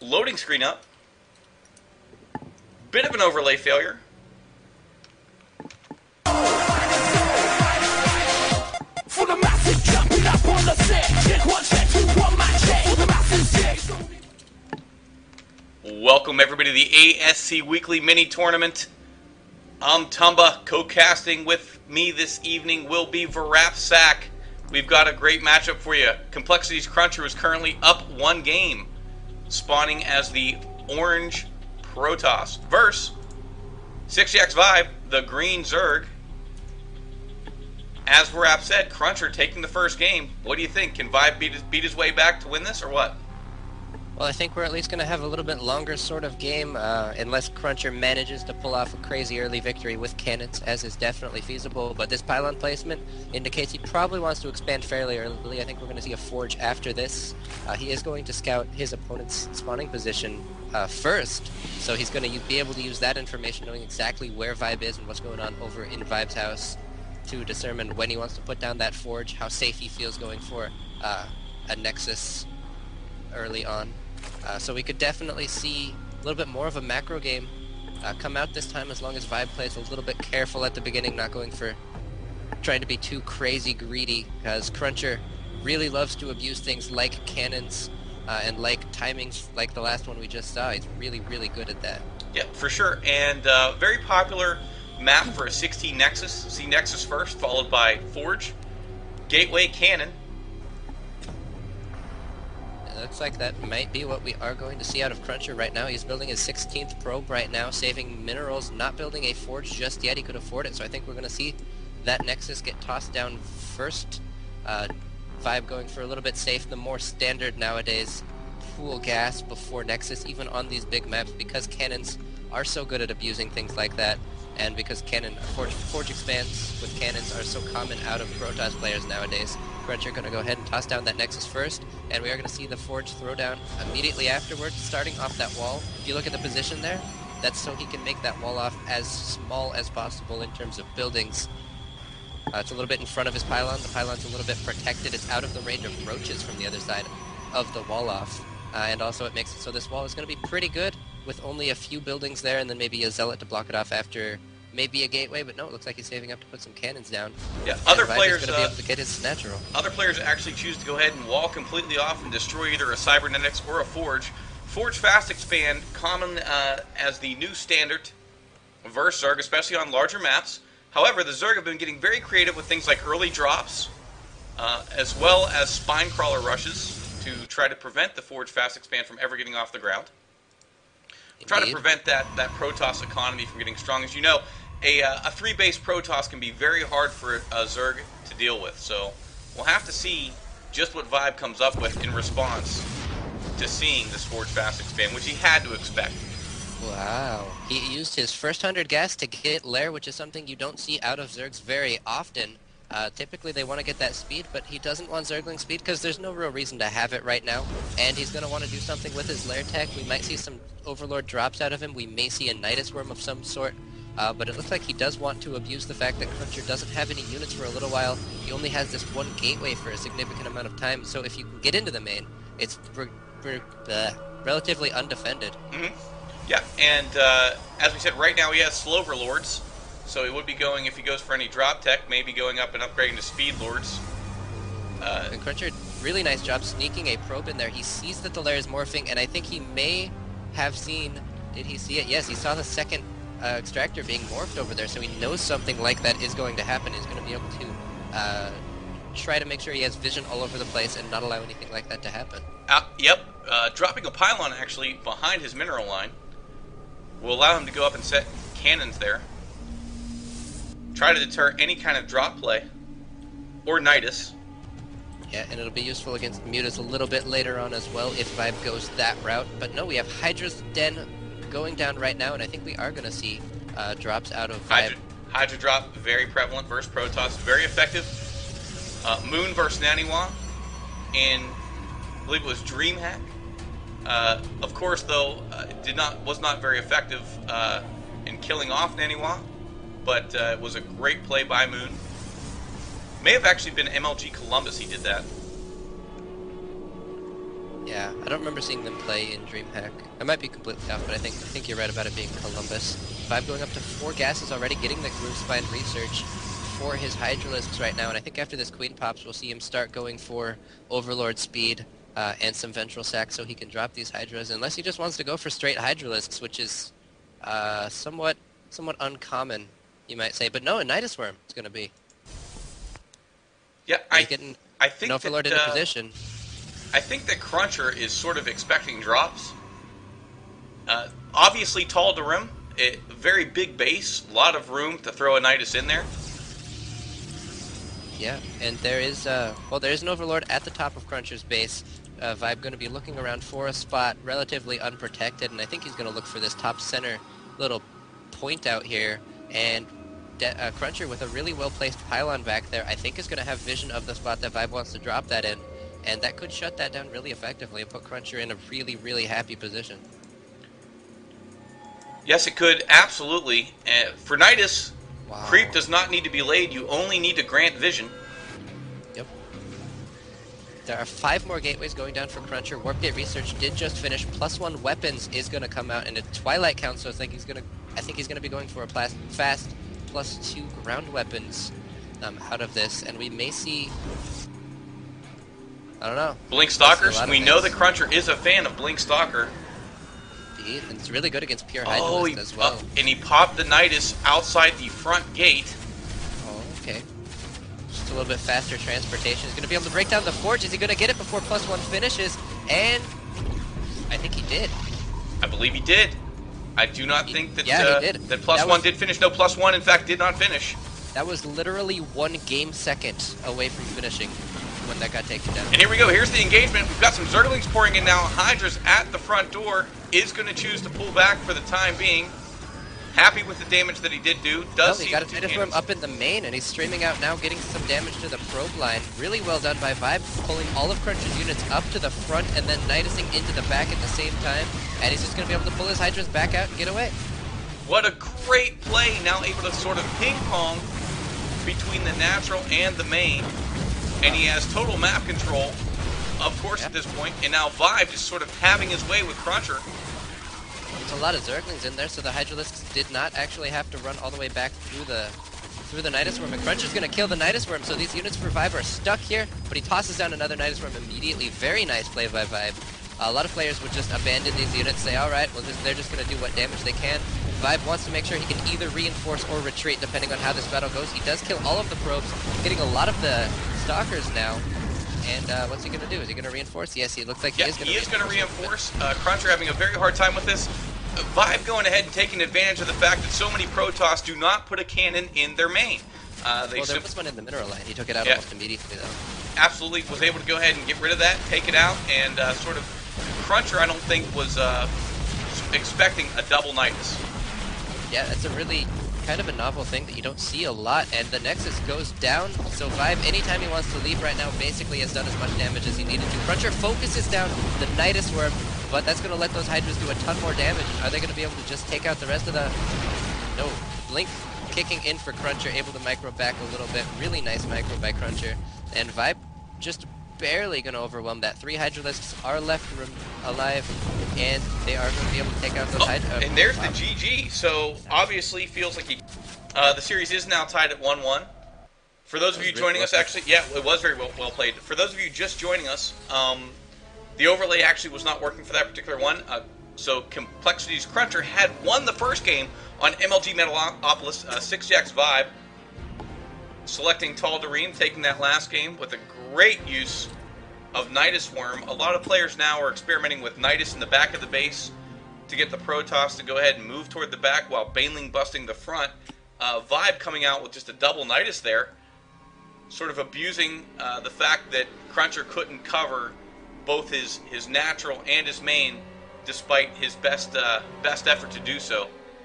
Loading screen up. Bit of an overlay failure. For the masses jumping up on the set. Check one, check two, one, my check. For the masses, check. Welcome everybody to the ASC Weekly Mini Tournament. I'm Tumba. Co-casting with me this evening will be Varapsack. We've got a great matchup for you. Complexity's Cruncher is currently up one game, spawning as the orange Protoss versus 6x Vibe, the green Zerg. As Varap said, Cruncher taking the first game. What do you think? Can Vibe beat his way back to win this, or what? Well, I think we're at least going to have a little bit longer sort of game, unless Cruncher manages to pull off a crazy early victory with cannons, as is definitely feasible. But this pylon placement indicates he probably wants to expand fairly early. I think we're going to see a forge after this. He is going to scout his opponent's spawning position first, so he's going to be able to use that information, knowing exactly where Vibe is and what's going on over in Vibe's house, to determine when he wants to put down that forge, how safe he feels going for a Nexus early on. So we could definitely see a little bit more of a macro game come out this time, as long as Vibe plays a little bit careful at the beginning, not going for trying to be too crazy greedy, because Cruncher really loves to abuse things like cannons and like timings like the last one we just saw. He's really, really good at that. Yeah, for sure. And very popular map for a 16 Nexus. See Nexus first, followed by Forge, Gateway, Cannon. It looks like that might be what we are going to see out of Cruncher right now. He's building his 16th probe right now, saving minerals, not building a forge just yet. He could afford it, so I think we're going to see that Nexus get tossed down first. Vibe going for a little bit safe, the more standard nowadays. Pool gas before Nexus, even on these big maps, because cannons are so good at abusing things like that. And because forge expands with cannons are so common out of Protoss players nowadays, Cruncher going to go ahead and toss down that Nexus first, and we are going to see the forge throw down immediately afterwards, starting off that wall. If you look at the position there, that's so he can make that wall off as small as possible in terms of buildings. It's a little bit in front of his pylon. The pylon's a little bit protected. It's out of the range of roaches from the other side of the wall off. And also it makes it so this wall is going to be pretty good, with only a few buildings there, and then maybe a zealot to block it off after maybe a gateway, but no, it looks like he's saving up to put some cannons down. Yeah, other players going to be able to get his natural. Other players actually choose to go ahead and wall completely off and destroy either a cybernetics or a forge. Forge fast expand, common as the new standard versus Zerg, especially on larger maps. However, the Zerg have been getting very creative with things like early drops, as well as spine crawler rushes to try to prevent the Forge fast expand from ever getting off the ground. Indeed. Try to prevent that Protoss economy from getting strong. As you know, a 3-base Protoss can be very hard for a Zerg to deal with. So we'll have to see just what Vibe comes up with in response to seeing this Forge fast expand, which he had to expect. Wow. He used his first 100 gas to get Lair, which is something you don't see out of Zergs very often. Typically they want to get that speed, but he doesn't want Zergling speed because there's no real reason to have it right now. And he's going to want to do something with his Lair tech. We might see some Overlord drops out of him. We may see a Nidus Worm of some sort. But it looks like he does want to abuse the fact that Cruncher doesn't have any units for a little while. He only has this one gateway for a significant amount of time. So if you can get into the main, it's relatively undefended. Mm-hmm. Yeah, and as we said, right now he has Slover Lords. So he would be going, if he goes for any drop tech, maybe going up and upgrading to Speed Lords. And Cruncher, really nice job sneaking a probe in there. He sees that the lair is morphing, and I think he may have seen... Did he see it? Yes, he saw the second extractor being morphed over there, so he knows something like that is going to happen. He's going to be able to try to make sure he has vision all over the place and not allow anything like that to happen. Yep, dropping a pylon actually behind his mineral line will allow him to go up and set cannons there. Try to deter any kind of drop play, or Nidus. Yeah, and it'll be useful against Mutas a little bit later on as well, if Vibe goes that route. But no, we have Hydra's Den going down right now, and I think we are going to see drops out of Vibe. Hydra drop, very prevalent versus Protoss, very effective. Moon versus Naniwa in, I believe it was DreamHack. Of course, though, was not very effective in killing off Naniwa. But it was a great play by Moon. May have actually been MLG Columbus he did that. Yeah, Yeah, I don't remember seeing them play in DreamHack. I might be completely off, but I think you're right about it being Columbus. Vibe going up to 4 gases already, getting the Groove Spine research for his Hydralisks right now, and I think after this Queen pops, we'll see him start going for Overlord speed and some Ventral Sack so he can drop these Hydras, unless he just wants to go for straight Hydralisks, which is somewhat uncommon, you might say. But no, a Nidus Worm it's going to be. Yeah, He's getting I think an Overlord into position. I think that Cruncher is sort of expecting drops. Obviously, tall to rim, a very big base, a lot of room to throw a Nidus in there. Yeah, and there is an Overlord at the top of Cruncher's base. Vibe going to be looking around for a spot relatively unprotected, and I think he's going to look for this top center little point out here. And Cruncher with a really well-placed pylon back there, I think is going to have vision of the spot that Vibe wants to drop that in. And that could shut that down really effectively and put Cruncher in a really, really happy position. Yes, it could, absolutely. For Nidus, Wow. creep does not need to be laid. You only need to grant vision. Yep. There are 5 more gateways going down for Cruncher. Warp Gate Research did just finish. +1 weapons is going to come out in a Twilight count, so I think he's going to be going for a fast +2 ground weapons out of this, and we may see... I don't know. Blink Stalkers. We know that Cruncher is a fan of Blink Stalker. Indeed, and it's really good against Pure Hydralist as well. And he popped the Nidus outside the front gate. Oh, okay. Just a little bit faster transportation. He's going to be able to break down the forge. Is he going to get it before +1 finishes? And I think he did. I believe he did. I do not think that, he did. that +1 did finish. No, +1, in fact, did not finish. That was literally 1 game second away from finishing when that got taken down. And here we go. Here's the engagement. We've got some Zerglings pouring in now. Hydra's at the front door. Is going to choose to pull back for the time being. Happy with the damage that he did do. He got a Nidus Worm up in the main, and he's streaming out now, getting some damage to the probe line. Really well done by Vibe, pulling all of Cruncher's units up to the front and then Nidusing into the back at the same time. And he's just going to be able to pull his Hydras back out and get away. What a great play. Now able to sort of ping-pong between the natural and the main. And he has total map control, of course, at this point. And now Vibe just sort of having his way with Cruncher. There's a lot of Zerglings in there, so the Hydralisks did not actually have to run all the way back through the Nidus Worm. And Cruncher's going to kill the Nidus Worm, so these units for Vibe are stuck here. But he tosses down another Nidus Worm immediately. Very nice play by Vibe. A lot of players would just abandon these units, say, alright, well, they're just going to do what damage they can. Vibe wants to make sure he can either reinforce or retreat, depending on how this battle goes. He does kill all of the probes, getting a lot of the Stalkers now. And what's he going to do? Is he going to reinforce? Yes, he looks like he is going to reinforce. Cruncher having a very hard time with this. Vibe going ahead and taking advantage of the fact that so many Protoss do not put a cannon in their main. Well, there was one in the mineral line. He took it out almost immediately, though. Absolutely was able to go ahead and get rid of that, take it out, and sort of Cruncher, I don't think, was expecting a double Nidus. Yeah, that's a really kind of a novel thing that you don't see a lot, and the Nexus goes down, so Vibe, anytime he wants to leave right now, basically has done as much damage as he needed to. Cruncher focuses down the Nidus Worm, but that's going to let those Hydras do a ton more damage. Are they going to be able to just take out the rest of the... No. Blink kicking in for Cruncher, able to micro back a little bit. Really nice micro by Cruncher. And Vibe just barely going to overwhelm that. 3 Hydralisks are left alive, and they are going to be able to take out those Hydras. And there's the GG. So obviously feels like the series is now tied at 1-1. For those of you joining us, actually, yeah, it was very well played. For those of you just joining us, the overlay actually was not working for that particular one. So Complexity's Cruncher had won the first game on MLG Metalopolis 6Jax Vibe, selecting Tall Dareem, taking that last game with a great use of Nidus Worm. A lot of players now are experimenting with Nidus in the back of the base to get the Protoss to go ahead and move toward the back while Baneling busting the front. Vibe coming out with just a double Nidus there, sort of abusing the fact that Cruncher couldn't cover both his natural and his main, despite his best effort to do so.